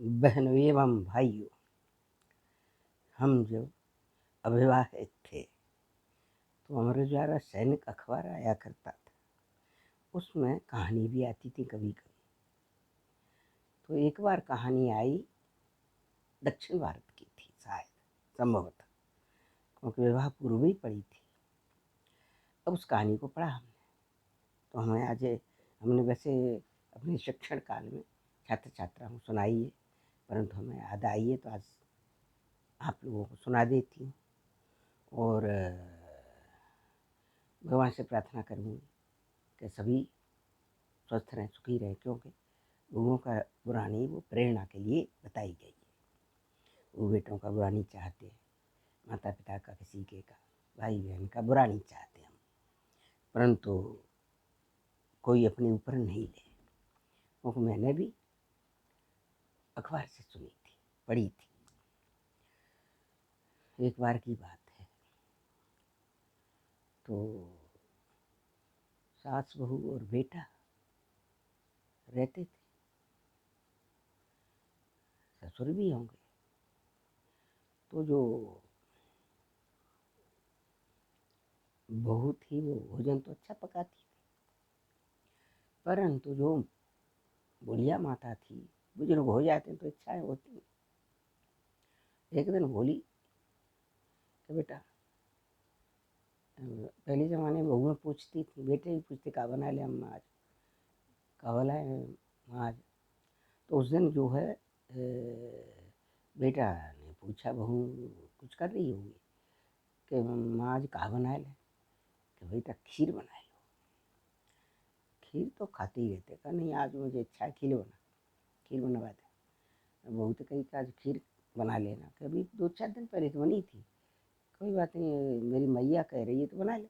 बहनों एवं भाइयों, हम जो अविवाहित थे तो हमारे द्वारा सैनिक अखबार आया करता था, उसमें कहानी भी आती थी कभी कभी। तो एक बार कहानी आई, दक्षिण भारत की थी शायद, संभवतः, क्योंकि विवाह पूर्व ही पड़ी थी। अब उस कहानी को पढ़ा हमने, तो हमें आज हमने वैसे अपने शिक्षण काल में छात्र छात्राओं को सुनाई है, परंतु हमें याद आई है तो आज आप लोगों को सुना देती हूँ। और भगवान से प्रार्थना करूँगी कि सभी स्वस्थ रहें, सुखी रहें, क्योंकि गुरुओं का बुरा नहीं, वो प्रेरणा के लिए बताई गई है। वो बेटों का बुरा नहीं चाहते, माता पिता का, किसी के का, भाई बहन का बुरा नहीं चाहते हम, परंतु कोई अपने ऊपर नहीं ले। क्योंकि मैंने भी अखबार से सुनी थी, पढ़ी थी। एक बार की बात है, तो सास बहू और बेटा रहते थे। ससुर भी होंगे। तो जो बहू थी वो भोजन तो अच्छा पकाती थी, परंतु जो बुढ़िया माता थी, बुजुर्ग हो जाते हैं तो इच्छाएं होती। एक दिन बोली कि बेटा, पहले ज़माने में बहुएं पूछती थी, बेटे भी पूछते का बना ले अम्मा आज, का बनाए आज। तो उस दिन जो है बेटा ने पूछा, बहू कुछ कर रही होगी, कि माँ आज का बना ले, कि बेटा खीर बना लो। खीर तो खाते ही रहते, कहा नहीं आज मुझे इच्छा है खीर बनवा दे। बहू तो कही कि आज खीर बना लेना, कि अभी 2-4 दिन पहले तो बनी थी, कोई बात नहीं, मेरी मैया कह रही है तो बना ले।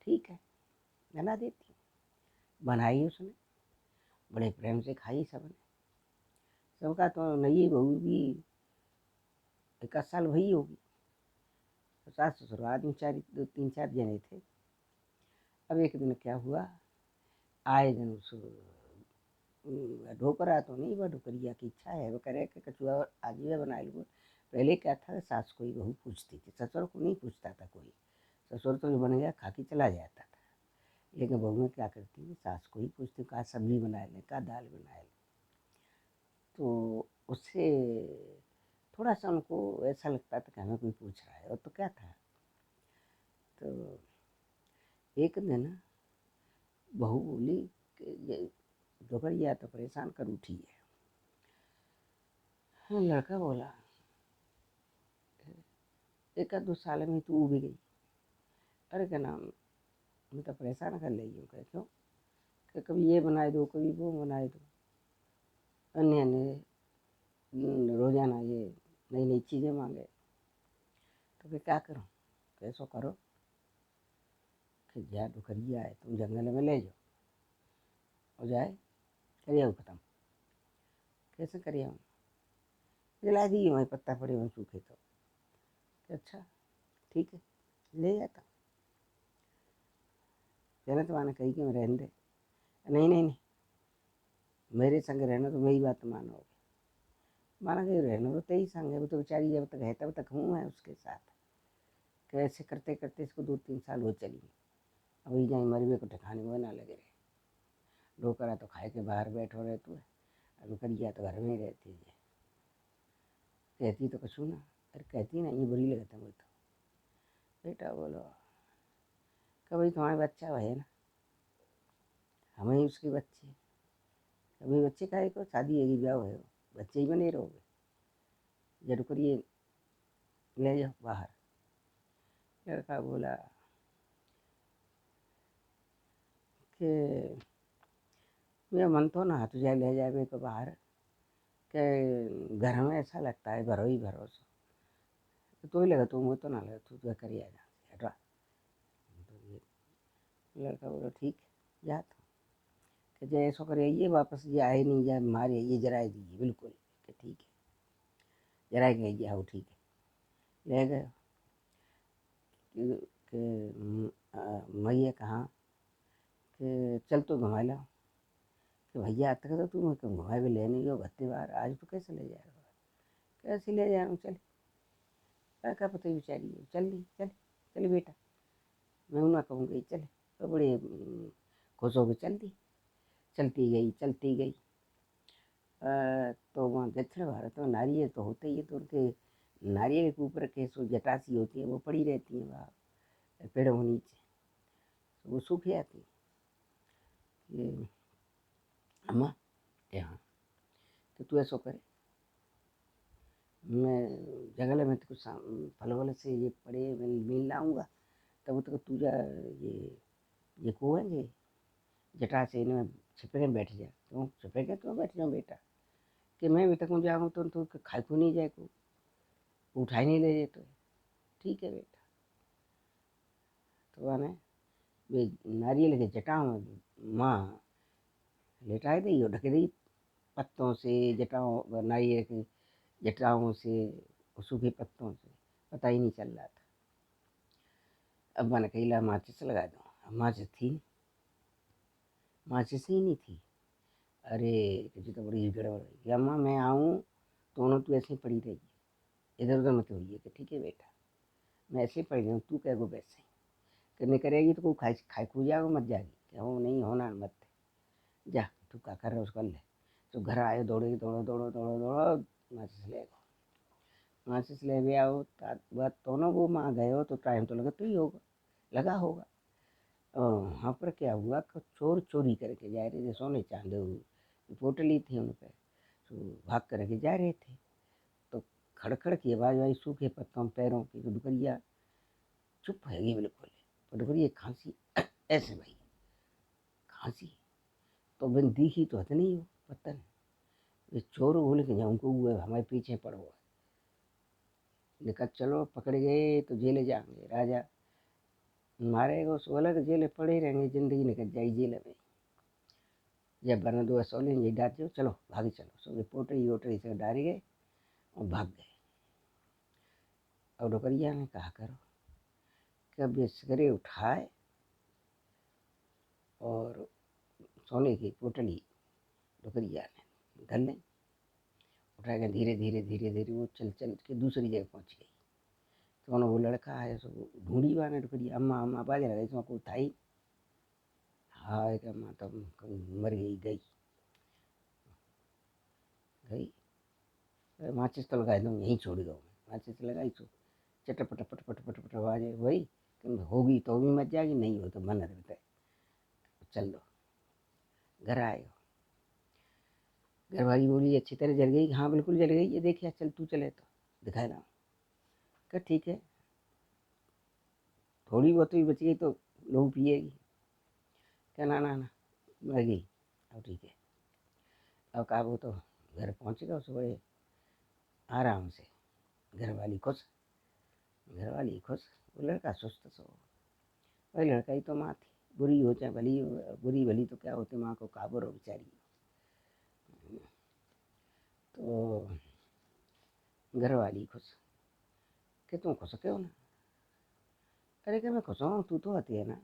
ठीक है, बना देती हूँ। बनाई उसने, बड़े प्रेम से खाई सबने। सबका तो नई बहू भी 1 साल वही होगी, तो सास ससुर आदमी 3-4 जने थे। अब एक दिन क्या हुआ, आए दिन उस ढोकरा तो नहीं, वह ढोकरिया की इच्छा है, वो कह रहे कि कचुआ आज भी बना लो। पहले क्या था, सास को ही बहू पूछती थी, ससुर को नहीं पूछता था कोई। ससुर तो जो बन गया खा के चला जाता था, लेकिन बहू क्या करती थी, सास को ही पूछती, कहा सब्जी बना लें, कहा दाल बना लें। तो उससे थोड़ा सा उनको ऐसा लगता था कि हमें कोई पूछ रहा है, और तो क्या था। तो एक दिन बहू बोली कि ये दोपहरिया तो परेशान कर उठी है। लड़का बोला, 1-2 साल में तू उब गई। अरे क्या नाम, मैं तो परेशान कर रही हूँ। कह क्यों, कि कभी ये बनाए दो, कभी वो बनाए दो, अन्य अन्य रोजाना ये नई नई चीज़ें मांगे। तो फिर क्या करूँ, कैसो करो कि जा डुकरिया है, तुम जंगल में ले जाओ और जाए करिए ख़त्म। कैसे करिए हम, जला दिए वहीं पत्ता पड़े वहीं सूखे। तो अच्छा ठीक है, ले जाता। जन्नत वाने कही कि मैं रहने दे, नहीं नहीं नहीं, मेरे संग रहना तो मेरी बात मानोगे। माना कि रहना तो तेरी संग है, वो तो बेचारी जब तक है तब तक हूँ मैं उसके साथ। कि ऐसे करते करते इसको 2-3 साल हो चली, अब ही जाए मरवे को ठिकाने में ना लगे रहे। डोकरा तो खाए के बाहर बैठो रहे तू, रुकरिया तो घर में ही रहती है। कहती तो कछू ना, अरे कहती ना, ये बुरी लगता मुझे तो। बेटा बोलो, कभी तुम्हारे बच्चा है ना, हमें ही उसके बच्चे, कभी बच्चे काहे को, शादी है ब्याह है, बच्चे ही बने रहोगे, जरूर करिए ले जाओ बाहर। लड़का बोला कि मेरा मन तो ना हाथ जाए ले जाए मेरे को बाहर, के घर में ऐसा लगता है भरो ही भरोसा। तो ही लगा, तू मुँह तो ना लगा, तू क्या करिए जा हटवा। तो ये लड़का बोला ठीक है जाता, कि जय ऐसा करे ये वापस ये आए नहीं जाए मारे, ये जराए दीजिए बिल्कुल। कि ठीक है, जराए गए जाओ, ठीक है ले गए। कि मैया कहाँ, कि चल तो घुमा ला, कि भैया आज तक तो तू क्यों घुमाए भी ले नहीं गयो भत्ते बार, आज तो कैसे ले जाएगा? कैसे ले जा रहा हूँ, चल क्या पता बेचारी है, चल दी चल, चल बेटा, मैं ना कहूँगी चल, तो बड़े खुश हो गए, चल दी, चलती गई चलती गई। तो वहाँ दक्षिण भारत में नारियल तो होते ही है, तो उनके नारियल के ऊपर के जो जटासी होती है वो पड़ी रहती है वहाँ पेड़ों के नीचे, तो वो सूख जाती है। ये अम्मा यहाँ तो तू ऐसा करे, मैं जंगल में तो कुछ फल वल से ये पड़े मिल लाऊंगा, तब तक तू जा ये को है ये जटा से इनमें छिपे के बैठ जा, क्यों छिपे के तो बैठ जाऊँ बेटा, कि मैं भी तक जाऊँ तो खाए को नहीं जाए को उठाई नहीं ले जाए, तो ठीक है बेटा। तो आने वे नारियल के जटाओं माँ लेटाए दी और ढके दी पत्तों से, जटाओं नारियल की जटाओं से, सूखे पत्तों से, पता ही नहीं चल रहा था। अब मैंने कही ला माचिस लगा दूँ, अब माचिस थी नहीं, माचिस ही नहीं थी। अरे तुझे तो बड़ी गड़बड़ है, अम्मा मैं आऊँ दोनों तू ऐसे ही पड़ी रहेगी, इधर उधर मत होइए कि ठीक है बेटा, मैं ऐसे ही पड़ी रहूँ, तू कह गो वैसे ही करने करेगी तो कोई खाए खाए खू जाएगा, मत जाएगी क्या हो नहीं होना मत, जा तू क्या कर रहा है उसको ले। तो घर आए दौड़े दौड़ो दौड़ो दौड़ो दौड़ो माचिस ले गो, माचिस ले भी आओ, बात दोनों वो वहाँ गए हो तो टाइम तो लगता ही होगा, लगा होगा। वहाँ पर क्या हुआ कि चोर चोरी करके जा रहे थे, सोने चांदी की पोटली थी उन पर, तो भाग करके जा रहे थे, तो खड़खड़ की आवाज़ आई, सूखे पत्तों पैरों की, तो डुकरिया चुप है गई बिल्कुल, तो डुकरिया खांसी ऐसे भाई खांसी, तो बिन दिखी तो हत नहीं हो पत्तन, वे चोर बोले कि उनको हुए हमारे पीछे पड़ो, निकल चलो पकड़ गए तो जेल जाएंगे, राजा मारेगा उसको अलग, जेल पड़े रहेंगे, जिंदगी निकल जाएगी जेल में, जब बना दो सोले ये डाट दो, चलो भागे चलो, सो पोटरी वोटरी से डाल गए और भाग गए। और डोकरिया ने कहा करो कि अब ये सिगरे उठाए और सोने की पोटली डोकरिया ने धर लें, उठा के धीरे धीरे धीरे धीरे वो चल चल के दूसरी जगह पहुंच गई। तो वो लड़का है सो ढूंढी बाने डोकरिया, अम्मा अम्मा बाज लगा इसमें कोई था ही, हाय कि अम्मा तो मर गई, गई गई, माचिस तो लगाई दूँ यहीं छोड़ गया, माचिस लगाई तो चटपट पट पट पट पट आवाज वही, होगी तो भी मच जाएगी, नहीं हो तो मन रहता है, चल दो। घर आए, घरवाली बोली अच्छी तरह जल गई, हाँ बिल्कुल जल गई, ये देखिए चल तू चले तो दिखाए रहा हूँ, क्या ठीक है, थोड़ी बहुत भी बच गई तो लोग पिएगी, क्या ना ना ना मर गई, अब ठीक है। अब कहा वो तो घर पहुँचेगा उस बड़े आराम से, घरवाली खुश, घरवाली खुश, वो लड़का सुस्त सो, वही लड़का ही तो माँ थी, बुरी हो चाहे भली, बुरी भली तो क्या होती, माँ को काबूर हो बेचारी। तो घरवाली खुश, कि तुम खुश क्यों ना, अरे क्या मैं खुश हूँ, तू तो आती है ना,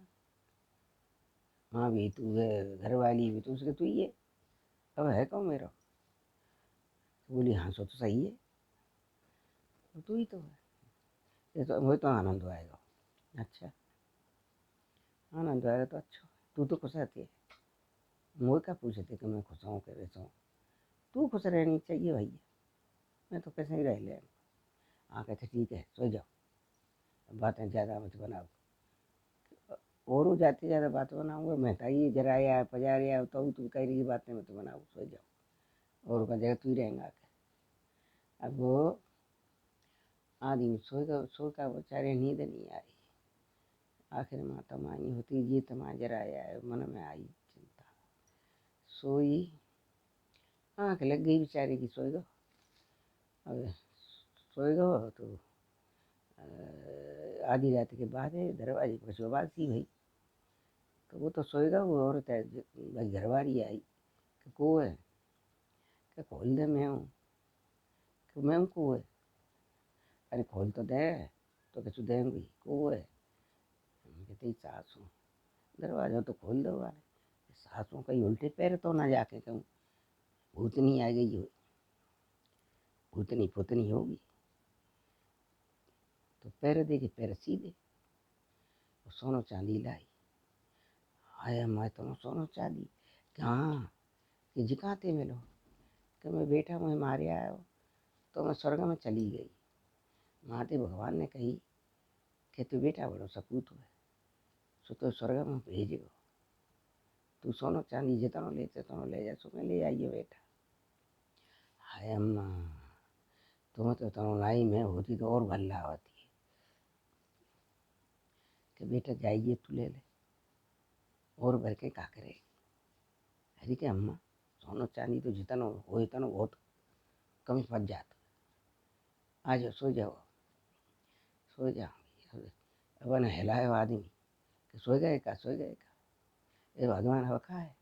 हाँ भी तू है, घरवाली भी तो उसके तू ही है, अब है कौन मेरा, तो बोली हाँ सो तो सही है, तो तू ही तो है, ये तो मुझे तो आनंद आएगा, अच्छा आनंद आएगा तो अच्छा, तू तो खुश रहती है, मुझे क्या पूछते कि मैं खुश हूँ कैसे हूँ, तू खुश रहनी चाहिए भैया, मैं तो कैसे ही रह ले। हाँ कहते ठीक है सो जाओ, बातें ज़्यादा मत बनाओ, और जाते ज़्यादा बात बनाऊंगा मैं, ताई जरा आया पजार आया तो तू कह रही बातें मत बनाओ, सो जाओ, और का जगह तू ही रहेंगा आके। अब वो आदमी सोएगा बेचारे, नींद नहीं आई, आखिर माँ तमाही होती जी तमा जरा आया है, मन में आई चिंता, सोई, आँख लग गई बेचारे की, सोएगा, अब सोएगा तो आधी रात के बाद है दरवाजे पर कुछ आवाज़ सी भई, तो वो तो सोएगा, वो औरत है भाई घरवाली आई कि को है, क्या खोल दे मैं हूँ, कि मैं हूँ को है, अरे खोल तो दे, तो कुछ देंगी को है, हम कहते ही सास हूँ, दरवाजा तो खोल दो वाले, सासों कहीं उल्टे पैर तो ना जाके कहूँ भूतनी आ गई हो, भूतनी पुतनी होगी। तो पैर देखे पैर सीधे, सोनो चांदी लाई। आया मैं तो सोनो चांदी कि हाँ कि जिकाते मिलो कि मैं बेटा मैं मारे आयो तो मैं स्वर्ग में चली गई। माते भगवान ने कही कि तू बेटा बड़ो सपूत है, सो तो स्वर्ग में भेज गो, तू सोनो चांदी जितनो लेते तो ले जा, सो मैं ले आइए बेटा। हाय अम्मा तुम्हें तो तनो नाई में होती तो और भल्ला होती कि बेटा जाइए तू ले ले और भर के का करेगी। अरे कि अम्मा सोनो चांदी तो जितनो हो इतनो बहुत कम फंस जाता, आ जाओ सो जाओ, सो जाओ। अब ने हिलायो आदमी कि सो गए का, सो गए का। ये भगवान हवा है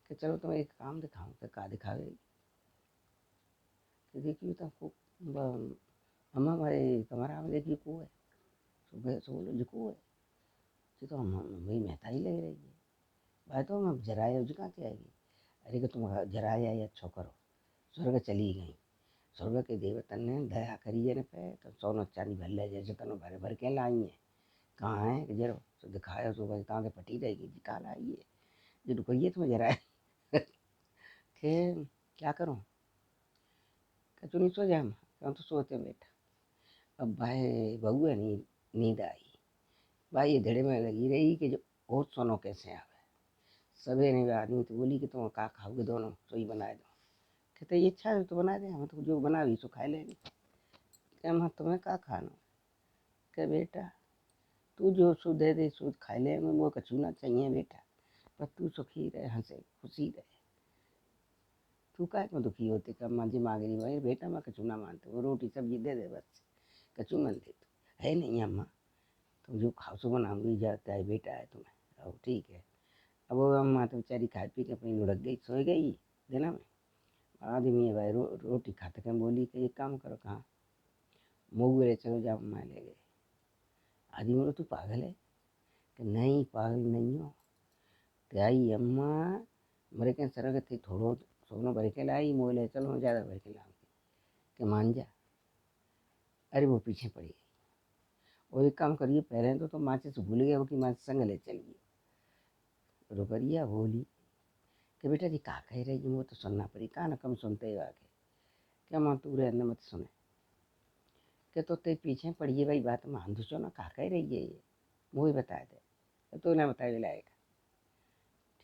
कि चलो तुम्हें एक काम दिखाऊं। कि का दिखावे कि देखिए तो अम्मा भाई कमरा में देखिए को है, सुबह सो बोलो जिको है जी तो भाई महता ही लग रही है भाई तो मैं जराए कहाँ से आएगी। अरे कि तुम जराया या अच्छो करो, स्वर्ग चली गई, स्वर्ग के देवतन ने दया करी न पे तो सोनो चांदी भर ले जैसे तनो भरे भर के लाई है। कहाँ है कि जरो तो दिखाया सो भाई तहाँ के पटी रहेगी जी काल आई है जी रुपये तुम्हें जरा के क्या करूँ कि तू नहीं सो जा, क्यों तो सोते बेटा। अब भाई बहू है नींद आई, भाई ये धड़े में लगी रही कि जो और सोनो कैसे आवे। सवेरे आदमी तो बोली कि तुम का खाओगे दोनों तो ही बना दो। कहते ये अच्छा है तो बना दे, हम तो जो बना भी सो खा लेंगे। क्या मैं तुम्हें का खाना के बेटा तू जो सो दे दे सो खा ले, वो कछु ना चाहिए बेटा, पर तू सुखी रहे हंसे खुशी रहे। तू का में दुखी होते कब मांझी मांग रही भाई बेटा मैं कछु ना मानते, वो रोटी सब्जी दे दे बस, कछु मन दे तू है नहीं अम्मा तुम जो खाओ सो बनाऊंगी जाता है बेटा है तुम्हें। अब ठीक है। अब वो अम्मा तो बेचारी खा पी के अपनी लुढ़क गई सो गई दिन में। आदमी भाई रोटी खाते कहीं बोली कि एक काम करो कहाँ मोगू रे चलो जाओ अम्मा ले गए। आदमी बोलो तू पागल है कि नहीं पागल नहीं हो। तो आई अम्मा मेरे के सर थी थोड़ो सोनो भर के लाई मोले चलो मैं ज़्यादा भर के लाऊंगी कि मान जा। अरे वो पीछे पड़ी गई। वो एक काम करिए पहले तो माचे से भूल गए वो कि माचे संग ले चलिए। रुपरिया बोली कि बेटा जी का कह रही वो तो सुनना पड़ी का ना कम सुनते ही आके क्या माँ तू रहने मत सुने कि तो ते पीछे पड़िए भाई बात मान दो ना का कह रही है ये मुझे बता दे तो ना बताए लाएगा।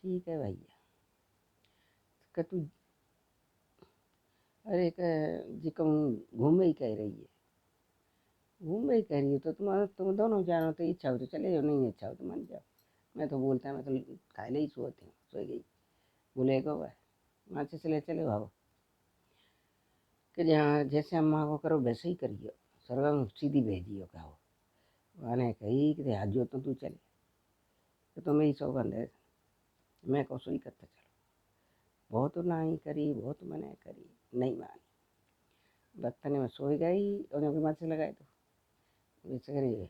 ठीक है भैया कि तू अरे जी कहूँ घूमे ही कह रही है, घूमे ही कह रही हो तो तुम दोनों जानो तो इच्छा हो तो चले जाओ नहीं इच्छा हो तो मान जाओ। मैं तो बोलता है मैं तो खाए ही सोती हूँ सो गई। बोले को भाई माचे से ले चले भाव कि जहाँ जैसे अम्मा को करो वैसे ही करियो, स्वर्ग में सीधी भेजियो कहो। मैंने कही कि आज जो तो तू चले तो मेरी सौगंध है मैं को सोई करता चलो। बहुत नहीं करी बहुत मैंने करी नहीं मानी, बर्तन में सो गई और माचे लगाए तो बेचारी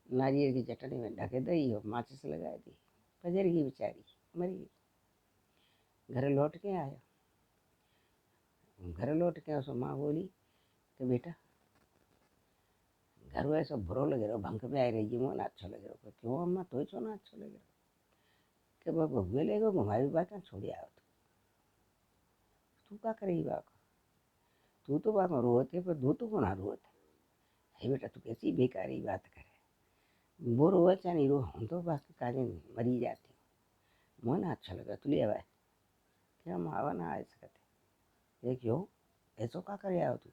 नारियल की चटनी में ढके दी और माचिस लगाई दी, फजर की बेचारी मरी गई। घर लौट के आया, घर लौट के उस माँ बोली कि बेटा घर में सब बुरो लगे रहो भंग पे आई रही मोन अच्छा लगे रहो। क्यों अम्मा तो छो ना अच्छा लगे रहो कि भगवे ले गो घुमाई बात छोड़ी आओ तू का करेगी बात तू तो बात रोते पर दू तो को ना रोते है बेटा तू कैसी बेकारी बात करे वो रोवे चाहे नहीं रो हम तो बात के काजे मरी जाती हूँ मोन अच्छा लगा तू ले आवा क्या मावा ना आ सकते ये क्यों ऐसो का करे आओ तू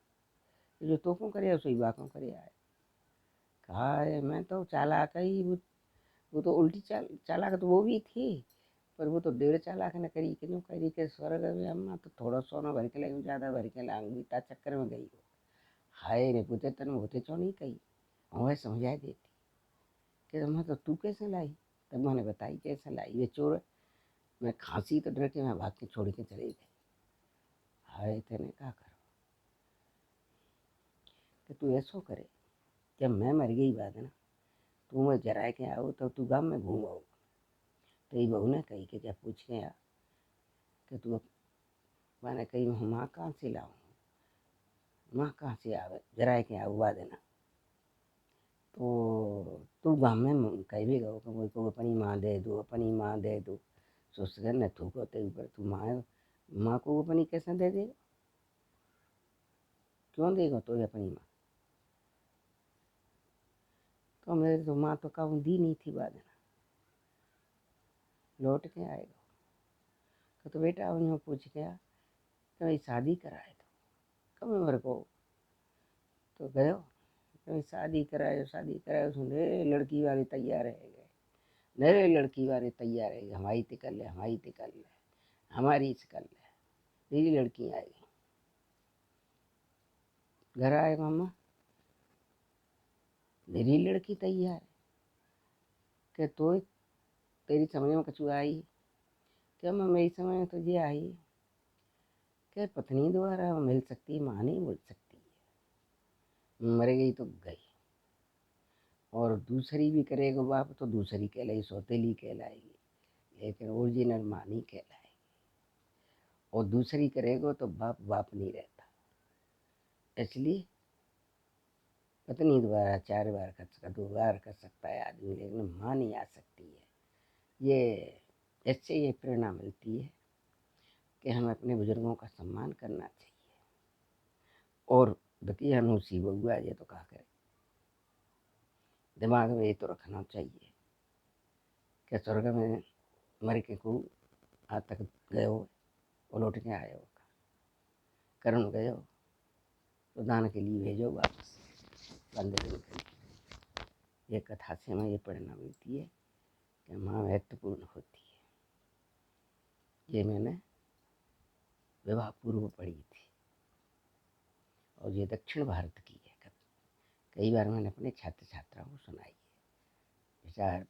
जो तो क्यों करे सही बात करे आए कहा है मैं तो चालाक ही वो तो उल्टी चालाक तो वो भी थी पर वो तो डेढ़ चालाक न करी क्यों करी के स्वर्ग में अम्मा तो थोड़ा सोना भर के लाऊं ज़्यादा भर के लाऊंगी ता चक्कर में गई हो। हाय रे पुते तन होते चो नहीं कही वह समझा देती कि अम्मा तो तू कैसे लाई। तब मैंने बताई कैसे लाई ये चोर मैं खांसी तो डर के मैं भाग के छोड़ के चले गए। हाय तेने क्या करो कि तू ऐसो करे जब मैं मर गई बात ना तू मैं जरा के आओ तो तू गाँव में घूम आओ तेरी बहू ने कही कि क्या पूछ के आ कि तू, मैंने कही माँ कहाँ से लाऊं, माँ कहाँ से आवे, जरा के आवा देना। तो तू गाँव में कही भी गो कि मुझको अपनी माँ दे दो, अपनी माँ दे दो। सोच कर न तू को तेरे ऊपर, तू माँ को अपनी कैसे दे देगा, क्यों देगा तो अपनी माँ। तो मेरी तो माँ तो कब दी नहीं थी बाद में, लौट के आएगा। तो बेटा उन्हें पूछ गया कि भाई शादी कराए तो कब मेरे को, तो गयो कभी शादी कराए सुने लड़की वाले तैयार रह गए, नरे लड़की वाले तैयार रह गए, हमारी तो कर ले, हमारी तो कर ले, हमारी से कर ले। मेरी लड़की आएगी, घर आए मामा मेरी लड़की तैयार है, कि तो तेरी समझ में कछु आई, क्या मैं मेरी समझ में तुझे आई कि पत्नी द्वारा मिल सकती माँ नहीं मिल सकती है, मर गई तो गई, और दूसरी भी करेगा बाप तो दूसरी कहलाई सौतेली कहलाएगी, लेकिन ओरिजिनल माँ नहीं कहलाएगी। और दूसरी करेगा तो बाप बाप नहीं रहता, इसलिए पत्नी द्वारा 4 बार कर सकता, 2 बार कर सकता है आदमी, लेकिन माँ नहीं आ सकती है। ये इससे ये प्रेरणा मिलती है कि हमें अपने बुजुर्गों का सम्मान करना चाहिए। और देखिए अनुसी बउआ ये तो कहा करे, दिमाग में ये तो रखना चाहिए कि स्वर्ग में मर के को आज तक गयो और लौट के आयो, कर्म गयो तो दान के लिए भेजो वापस, बंदे दिन के लिए। ये कथा से हमें ये प्रेरणा मिलती है कि माँ महत्वपूर्ण होती है। ये मैंने विवाह पूर्व पढ़ी थी, और ये दक्षिण भारत की है। कई बार मैंने अपने छात्र छात्राओं को सुनाई है, विचार